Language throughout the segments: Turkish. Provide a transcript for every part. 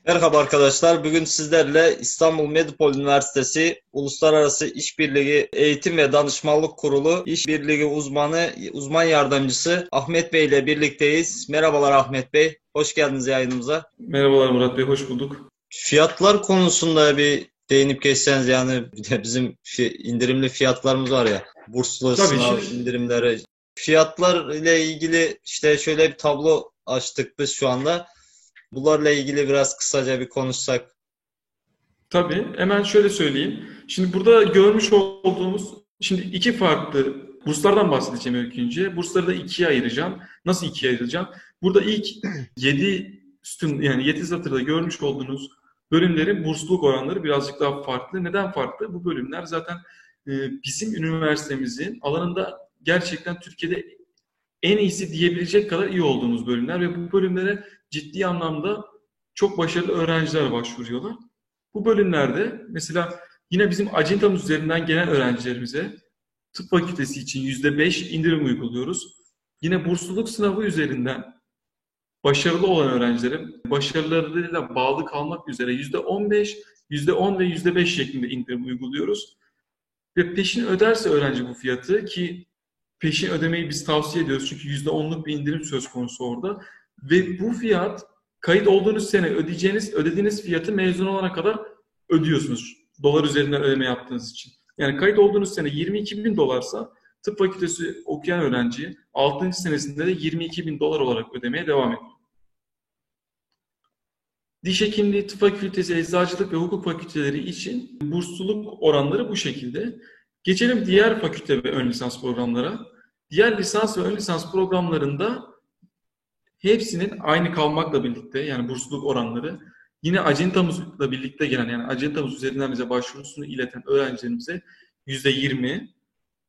Merhaba arkadaşlar. Bugün sizlerle İstanbul Medipol Üniversitesi Uluslararası İşbirliği Eğitim ve Danışmanlık Kurulu İşbirliği uzman yardımcısı Ahmet Bey ile birlikteyiz. Merhabalar Ahmet Bey. Hoş geldiniz yayınımıza. Merhabalar Murat Bey, hoş bulduk. Fiyatlar konusunda bir değinip geçseniz bir de bizim indirimli fiyatlarımız var ya. Burslu Tabii sınav şimdi indirimleri. Fiyatlar ile ilgili işte şöyle bir tablo açtık biz şu anda. Bunlarla ilgili biraz kısaca bir konuşsak. tabii hemen şöyle söyleyeyim. Şimdi burada görmüş olduğumuz şimdi iki farklı burslardan bahsedeceğim ilk önce. Bursları da ikiye ayıracağım. Nasıl ikiye ayıracağım? Burada ilk 7 sütun yani 7 satırda görmüş olduğunuz bölümlerin bursluluk oranları birazcık daha farklı. Neden farklı? Bu bölümler zaten bizim üniversitemizin alanında gerçekten Türkiye'de en iyisi diyebilecek kadar iyi olduğumuz bölümler ve bu bölümlere ciddi anlamda çok başarılı öğrenciler başvuruyorlar. Bu bölümlerde mesela yine bizim acentamız üzerinden gelen öğrencilerimize tıp fakültesi için %5 indirim uyguluyoruz. Yine bursluluk sınavı üzerinden başarılı olan öğrencilere başarılarıyla bağlı kalmak üzere %15, %10 ve %5 şeklinde indirim uyguluyoruz. Ve peşin öderse öğrenci bu fiyatı ki peşin ödemeyi biz tavsiye ediyoruz çünkü %10'luk bir indirim söz konusu orada. Ve bu fiyat kayıt olduğunuz sene ödediğiniz fiyatı mezun olana kadar ödüyorsunuz. Dolar üzerinden ödeme yaptığınız için. Yani kayıt olduğunuz sene 22 bin dolarsa tıp fakültesi okuyan öğrenci 6. senesinde de 22 bin dolar olarak ödemeye devam ediyor. Diş hekimliği, tıp fakültesi, eczacılık ve hukuk fakülteleri için bursluluk oranları bu şekilde. Geçelim diğer fakülte ve ön lisans programlara. Diğer lisans ve ön lisans programlarında hepsinin aynı kalmakla birlikte yani bursluluk oranları yine acentamızla birlikte gelen yani acentamız üzerinden bize başvurusunu ileten öğrencilerimize %20,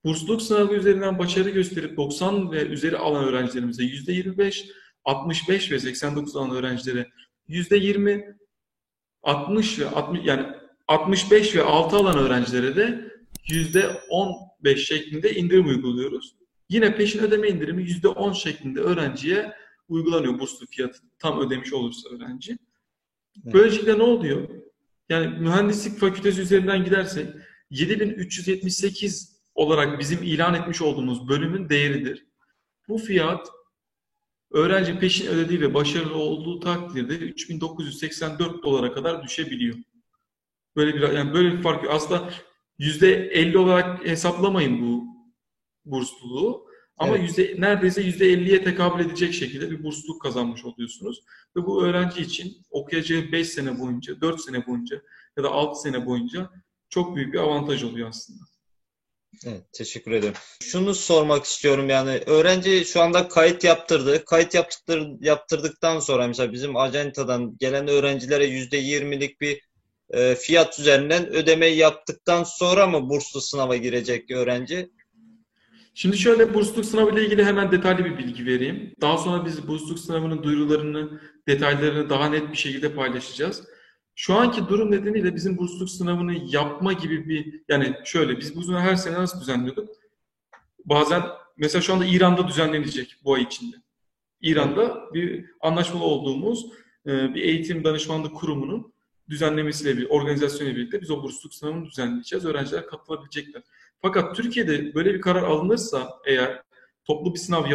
bursluluk sınavı üzerinden başarı gösterip 90 ve üzeri alan öğrencilerimize %25, 65 ve 89 alan öğrencilere %20, 60 ve 60 yani 65 ve altı alan öğrencilere de %15 şeklinde indirim uyguluyoruz. Yine peşin ödeme indirimi %10 şeklinde öğrenciye uygulanıyor burslu fiyatı tam ödemiş olursa öğrenci. Evet. Böylelikle ne oluyor? Yani mühendislik fakültesi üzerinden gidersek 7378 olarak bizim ilan etmiş olduğumuz bölümün değeridir. Bu fiyat öğrenci peşin ödediği ve başarılı olduğu takdirde 3984 dolara kadar düşebiliyor. Böyle bir fark yok. Aslında %50 olarak hesaplamayın bu bursluluğu. Ama Evet. neredeyse %50'ye tekabül edecek şekilde bir bursluluk kazanmış oluyorsunuz. Ve bu öğrenci için okuyacağı 5 sene boyunca, 4 sene boyunca ya da 6 sene boyunca çok büyük bir avantaj oluyor aslında. Evet, teşekkür ederim. Şunu sormak istiyorum öğrenci şu anda kayıt yaptırdı. Yaptırdıktan sonra mesela bizim acentadan gelen öğrencilere %20'lik bir fiyat üzerinden ödemeyi yaptıktan sonra mı burslu sınava girecek öğrenci? Şimdi şöyle bursluluk sınavı ile ilgili hemen detaylı bir bilgi vereyim. Daha sonra biz bursluluk sınavının duyurularını, detaylarını daha net bir şekilde paylaşacağız. Şu anki durum nedeniyle bizim bursluluk sınavını yapma gibi yani şöyle biz bunu her sene nasıl düzenliyorduk? Bazen mesela şu anda İran'da düzenlenecek bu ay içinde. Evet. İran'da bir anlaşmalı olduğumuz bir eğitim danışmanlık kurumunun düzenlemesiyle bir organizasyonuyla birlikte biz o bursluluk sınavını düzenleyeceğiz. Öğrenciler katılabilecekler. Fakat Türkiye'de böyle bir karar alınırsa eğer toplu bir sınav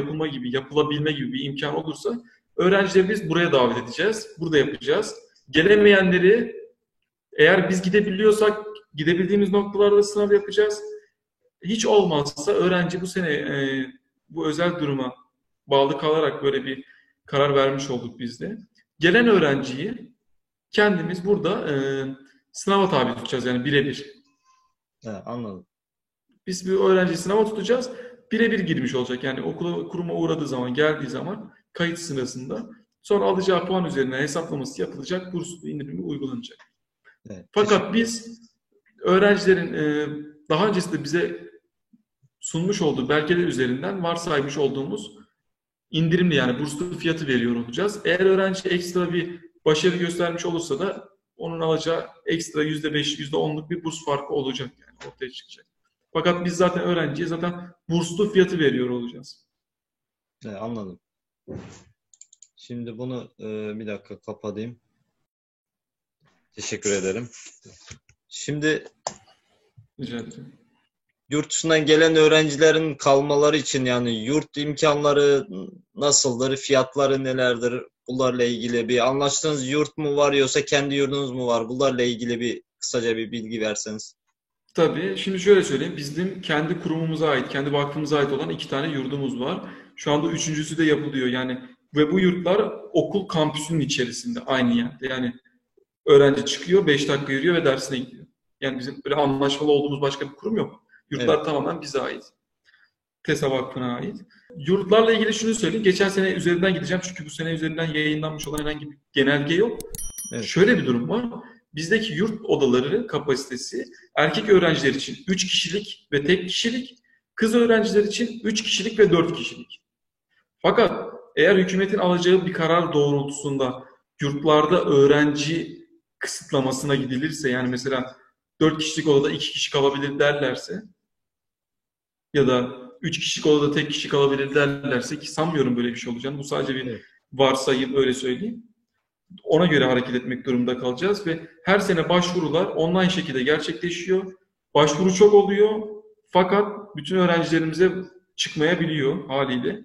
yapılabilme gibi bir imkan olursa öğrencileri biz buraya davet edeceğiz. Burada yapacağız. Gelemeyenleri eğer biz gidebiliyorsak gidebildiğimiz noktalarda sınav yapacağız. Hiç olmazsa öğrenci bu sene bu özel duruma bağlı kalarak böyle bir karar vermiş olduk biz de. Gelen öğrenciyi kendimiz burada sınava tabi tutacağız yani birebir. Anladım. Biz bir öğrenciyi sınava tutacağız. Birebir girmiş olacak. Yani okula kuruma uğradığı zaman, geldiği zaman kayıt sırasında sonra alacağı puan üzerinden hesaplaması yapılacak. Burs indirimi uygulanacak. Evet, Fakat biz öğrencilerin daha öncesinde bize sunmuş olduğu belgeler üzerinden varsaymış olduğumuz indirimli yani burslu fiyatı veriyor olacağız. Eğer öğrenci ekstra bir başarı göstermiş olursa da onun alacağı ekstra %5, %10'luk bir burs farkı olacak yani ortaya çıkacak. Fakat biz zaten öğrenciye zaten burslu fiyatı veriyor olacağız. anladım. Şimdi bunu bir dakika kapatayım. Teşekkür ederim. Şimdi Rica ederim. yurt dışından gelen öğrencilerin kalmaları için yani yurt imkanları nasıldır, fiyatları nelerdir? Bunlarla ilgili bir anlaştığınız yurt mu var yoksa kendi yurdunuz mu var? Bunlarla ilgili bir kısaca bir bilgi verseniz. Tabii. Şimdi şöyle söyleyeyim. Bizim kendi kurumumuza ait, kendi vakfımıza ait olan 2 tane yurdumuz var. Şu anda üçüncüsü de yapılıyor. Yani ve bu yurtlar okul kampüsünün içerisinde aynı yerde. Yani öğrenci çıkıyor, 5 dakika yürüyor ve dersine gidiyor. Yani bizim böyle anlaşmalı olduğumuz başka bir kurum yok. Yurtlar Evet, tamamen bize ait. TESA Vakfı'na ait. Yurtlarla ilgili şunu söyleyeyim. Geçen sene üzerinden gideceğim çünkü bu sene üzerinden yayınlanmış olan herhangi bir genelge yok. evet, Şöyle bir durum var. Bizdeki yurt odaları kapasitesi erkek öğrenciler için 3 kişilik ve tek kişilik, kız öğrenciler için 3 kişilik ve 4 kişilik. Fakat eğer hükümetin alacağı bir karar doğrultusunda yurtlarda öğrenci kısıtlamasına gidilirse, yani mesela 4 kişilik odada 2 kişi kalabilir derlerse ya da 3 kişilik odada tek kişi kalabilir derlerse, ki sanmıyorum böyle bir şey olacağını, bu sadece bir evet, varsayım, öyle söyleyeyim. Ona göre hareket etmek durumunda kalacağız ve her sene başvurular online şekilde gerçekleşiyor. Başvuru çok oluyor fakat bütün öğrencilerimize çıkmayabiliyor haliyle.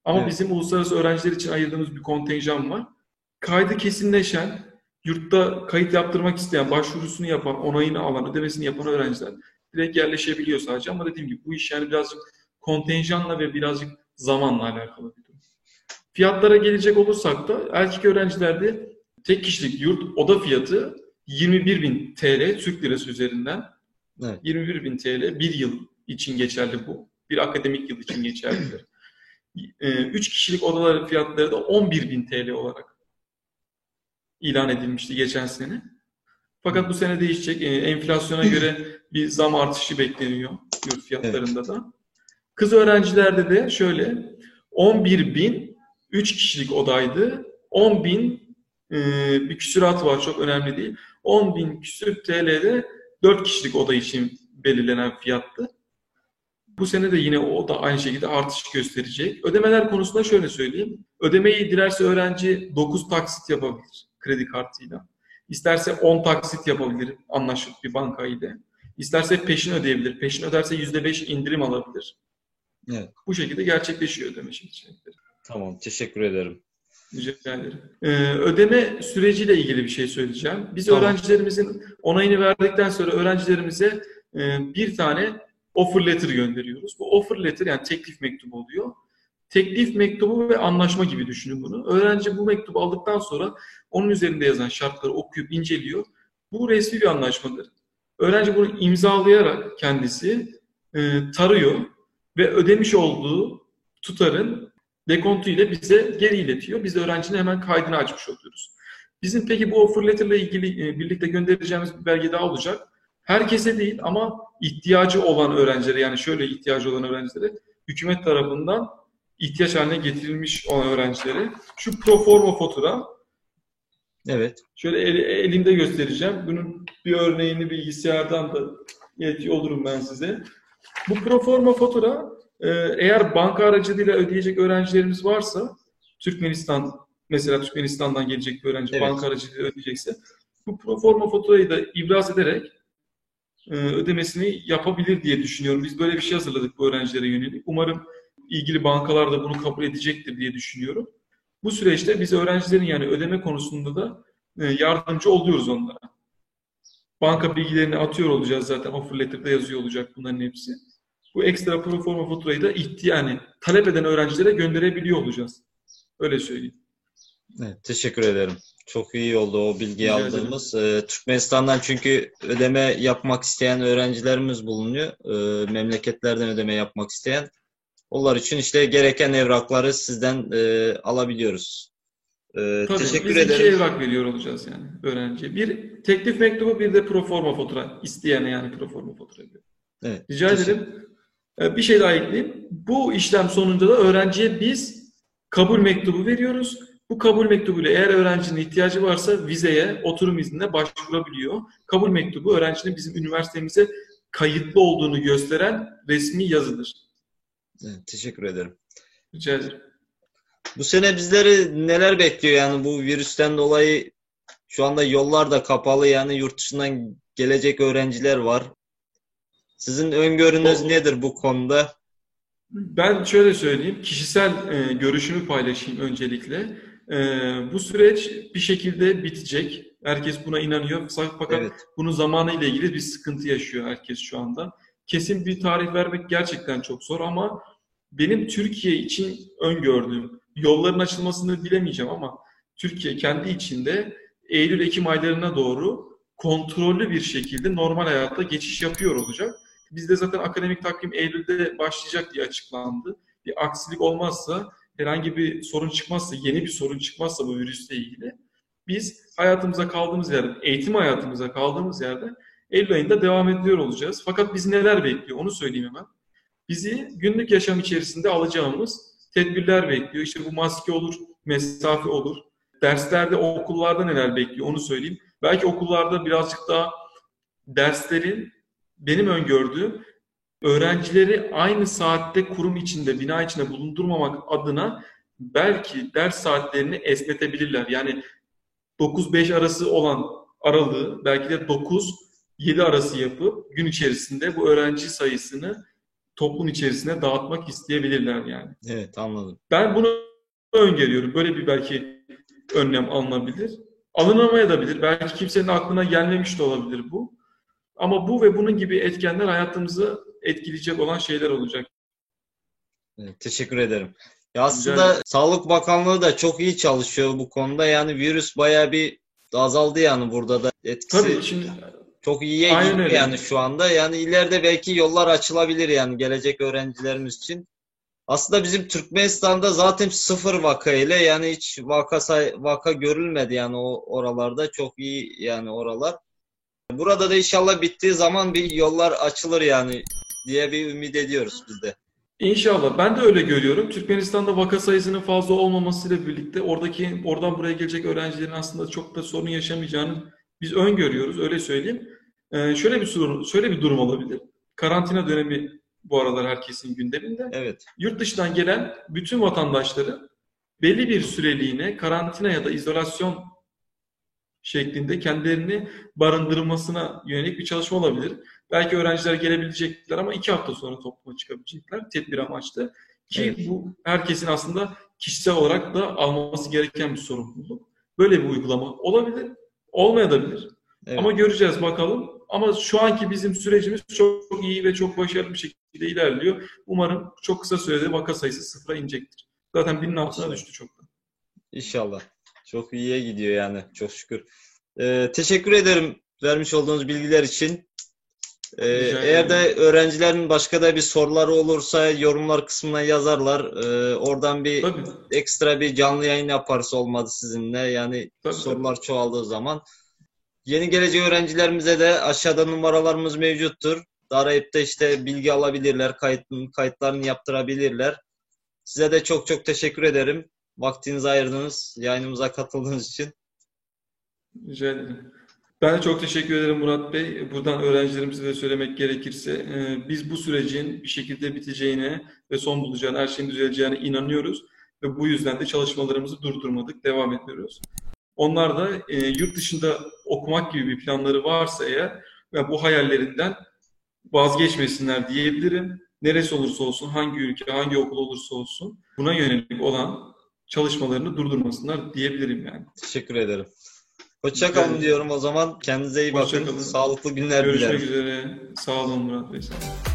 Ama evet, bizim uluslararası öğrenciler için ayırdığımız bir kontenjan var. Kaydı kesinleşen, yurtta kayıt yaptırmak isteyen, başvurusunu yapan, onayını alan, ödemesini yapan öğrenciler direkt yerleşebiliyor sadece. Ama dediğim gibi bu iş yani birazcık kontenjanla ve birazcık zamanla alakalı bir durum. Fiyatlara gelecek olursak da erkek öğrencilerde tek kişilik yurt oda fiyatı 21.000 TL Türk lirası üzerinden. evet. 21.000 TL bir yıl için geçerli bu. Bir akademik yıl için geçerlidir. 3 kişilik odaların fiyatları da 11.000 TL olarak ilan edilmişti geçen sene. Fakat bu sene değişecek. Enflasyona göre bir zam artışı bekleniyor yurt Evet. fiyatlarında da. Kız öğrencilerde de şöyle 11.000 3 kişilik odaydı. 10.000 bir küsurat var, çok önemli değil. 10.000 küsür TL'de 4 kişilik oda için belirlenen fiyattı. Bu sene de yine o da aynı şekilde artış gösterecek. Ödemeler konusunda şöyle söyleyeyim. Ödemeyi dilerse öğrenci 9 taksit yapabilir kredi kartıyla. İsterse 10 taksit yapabilir anlaşıp bir banka ile. İsterse peşin ödeyebilir. Peşin öderse %5 indirim alabilir. Evet. Bu şekilde gerçekleşiyor ödeme şekilleri. Tamam, teşekkür ederim. Rica ederim. Ödeme süreciyle ilgili bir şey söyleyeceğim. Biz Tamam. öğrencilerimizin onayını verdikten sonra öğrencilerimize bir tane offer letter gönderiyoruz. Bu offer letter yani teklif mektubu oluyor. Teklif mektubu ve anlaşma gibi düşünün bunu. Öğrenci bu mektubu aldıktan sonra onun üzerinde yazan şartları okuyup inceliyor. Bu resmi bir anlaşmadır. Öğrenci bunu imzalayarak kendisi tarıyor ve ödemiş olduğu tutarın dekontu ile bize geri iletiyor. Biz de öğrencinin hemen kaydını açmış oluyoruz. Bizim peki bu offer letter ile ilgili birlikte göndereceğimiz bir belge daha olacak. Herkese değil ama ihtiyacı olan öğrencilere, yani şöyle ihtiyacı olan öğrencilere, hükümet tarafından ihtiyaç haline getirilmiş olan öğrencilere şu proforma fatura, Evet. şöyle elimde göstereceğim. Bunun bir örneğini bilgisayardan da iletiyor olurum ben size. Bu proforma fatura eğer banka aracılığıyla ödeyecek öğrencilerimiz varsa, Türkmenistan, mesela Türkmenistan'dan gelecek bir öğrenci Evet. banka aracılığıyla ödeyecekse, bu proforma faturayı da ibraz ederek ödemesini yapabilir diye düşünüyorum. Biz böyle bir şey hazırladık bu öğrencilere yönelik. Umarım ilgili bankalar da bunu kabul edecektir diye düşünüyorum. Bu süreçte biz öğrencilerin yani ödeme konusunda da yardımcı oluyoruz onlara. Banka bilgilerini atıyor olacağız zaten. Offer letter'da yazıyor olacak bunların hepsi. Bu ekstra proforma faturayı da yani talep eden öğrencilere gönderebiliyor olacağız. Öyle söyleyeyim. Evet, teşekkür ederim. Çok iyi oldu o bilgiyi Rica ederim. aldığımız. Türkmenistan'dan çünkü ödeme yapmak isteyen öğrencilerimiz bulunuyor. Memleketlerden ödeme yapmak isteyen. Onlar için işte gereken evrakları sizden alabiliyoruz. Tabii Teşekkür biz 2 ederim. evrak veriyor olacağız yani öğrenciye. Bir teklif mektubu, bir de proforma fatura. İsteyene yani proforma fatura diyor. Evet, Rica teşekkür. ederim. Bir şey daha ekleyeyim. Bu işlem sonunda da öğrenciye biz kabul mektubu veriyoruz. Bu kabul mektubuyla eğer öğrencinin ihtiyacı varsa vizeye, oturum iznine başvurabiliyor. Kabul mektubu öğrencinin bizim üniversitemize kayıtlı olduğunu gösteren resmi yazıdır. Evet, teşekkür ederim. Rica ederim. Bu sene bizleri neler bekliyor yani bu virüsten dolayı Şu anda yollar da kapalı, yani yurt dışından gelecek öğrenciler var. Sizin öngörünüz O, nedir bu konuda? Ben şöyle söyleyeyim, kişisel görüşümü paylaşayım öncelikle. Bu süreç bir şekilde bitecek. Herkes buna inanıyor. Fakat Evet, bunun zamanıyla ilgili bir sıkıntı yaşıyor herkes şu anda. Kesin bir tarih vermek gerçekten çok zor ama benim Türkiye için öngördüğüm, yolların açılmasını bilemeyeceğim ama Türkiye kendi içinde Eylül-Ekim aylarına doğru kontrollü bir şekilde normal hayata geçiş yapıyor olacak. Bizde zaten akademik takvim Eylül'de başlayacak diye açıklandı. Bir aksilik olmazsa, herhangi bir sorun çıkmazsa, yeni bir sorun çıkmazsa bu virüsle ilgili biz hayatımıza kaldığımız yerden, eğitim hayatımıza kaldığımız yerden Eylül ayında devam ediyor olacağız. Fakat bizi neler bekliyor onu söyleyeyim hemen. Bizi günlük yaşam içerisinde alacağımız tedbirler bekliyor. İşte bu maske olur, mesafe olur. Derslerde, okullarda neler bekliyor onu söyleyeyim. Belki okullarda birazcık daha derslerin benim öngördüğüm öğrencileri aynı saatte kurum içinde, bina içinde bulundurmamak adına belki ders saatlerini esnetebilirler. Yani 9-5 arası olan aralığı belki de 9-7 arası yapıp gün içerisinde bu öğrenci sayısını toplum içerisine dağıtmak isteyebilirler yani. evet, anladım. Ben bunu öngörüyorum. Böyle bir belki önlem alınabilir. Alınamayabilir. Belki kimsenin aklına gelmemiş de olabilir bu. Ama bu ve bunun gibi etkenler hayatımızı etkileyecek olan şeyler olacak. Evet, teşekkür ederim. Ya Rica ederim. aslında Sağlık Bakanlığı da çok iyi çalışıyor bu konuda. Yani virüs bayağı bir azaldı, yani burada da Tabii etkisi şimdi çok iyiye aynen gidiyor öyle. yani şu anda. Yani ileride belki yollar açılabilir yani gelecek öğrencilerimiz için. Aslında bizim Türkmenistan'da zaten sıfır vaka ile, yani hiç vaka görülmedi yani oralarda çok iyi yani oralar. Burada da inşallah bittiği zaman bir yollar açılır yani diye bir ümit ediyoruz biz de. İnşallah. Ben de öyle görüyorum. Türkmenistan'da vaka sayısının fazla olmamasıyla birlikte oradan buraya gelecek öğrencilerin aslında çok da sorun yaşamayacağını biz öngörüyoruz. Öyle söyleyeyim. Şöyle bir durum olabilir. Karantina dönemi bu aralar herkesin gündeminde. Evet, Yurt dışından gelen bütün vatandaşların belli bir süreliğine karantina ya da izolasyon şeklinde kendilerini barındırmasına yönelik bir çalışma olabilir. Belki öğrenciler gelebilecekler ama 2 hafta sonra topluma çıkabilecekler tedbir amaçlı. Ki evet, bu herkesin aslında kişisel olarak da alması gereken bir sorumluluk. Böyle bir uygulama olabilir, olmayabilir. Ama evet. göreceğiz bakalım. Ama şu anki bizim sürecimiz çok iyi ve çok başarılı bir şekilde ilerliyor. Umarım çok kısa sürede vaka sayısı sıfıra inecektir. Zaten binin altına İnşallah. düştü çoktan. İnşallah. Çok iyiye gidiyor yani. Çok şükür. Teşekkür ederim vermiş olduğunuz bilgiler için. Rica Eğer de ederim. öğrencilerin başka da bir soruları olursa yorumlar kısmına yazarlar. Oradan bir Tabii, ekstra bir canlı yayın yaparız olmadı sizinle. Yani tabii, tabii. sorular çoğaldığı zaman. Yeni gelecek öğrencilerimize de aşağıda numaralarımız mevcuttur. Arayıp da işte bilgi alabilirler, kayıtlarını yaptırabilirler. Size de çok çok teşekkür ederim. Vaktinizi ayırdınız, yayınımıza katıldığınız için. Rica ederim. Ben de çok teşekkür ederim Murat Bey. Buradan öğrencilerimize de söylemek gerekirse biz bu sürecin bir şekilde biteceğine ve son bulacağına, her şeyin düzeleceğine inanıyoruz. Ve bu yüzden de çalışmalarımızı durdurmadık, devam ediyoruz. Onlar da yurt dışında okumak gibi bir planları varsa eğer ve bu hayallerinden vazgeçmesinler diyebilirim. Neresi olursa olsun, hangi ülke, hangi okul olursa olsun buna yönelik olan çalışmalarını durdurmasınlar diyebilirim yani. Teşekkür ederim. Hoşça Rica kalın ederim. diyorum o zaman. Kendinize iyi bakın. Hoşça kalın. Sağlıklı günler Görüşmek dilerim. üzere. Sağ olun Murat Bey. Sağ olun.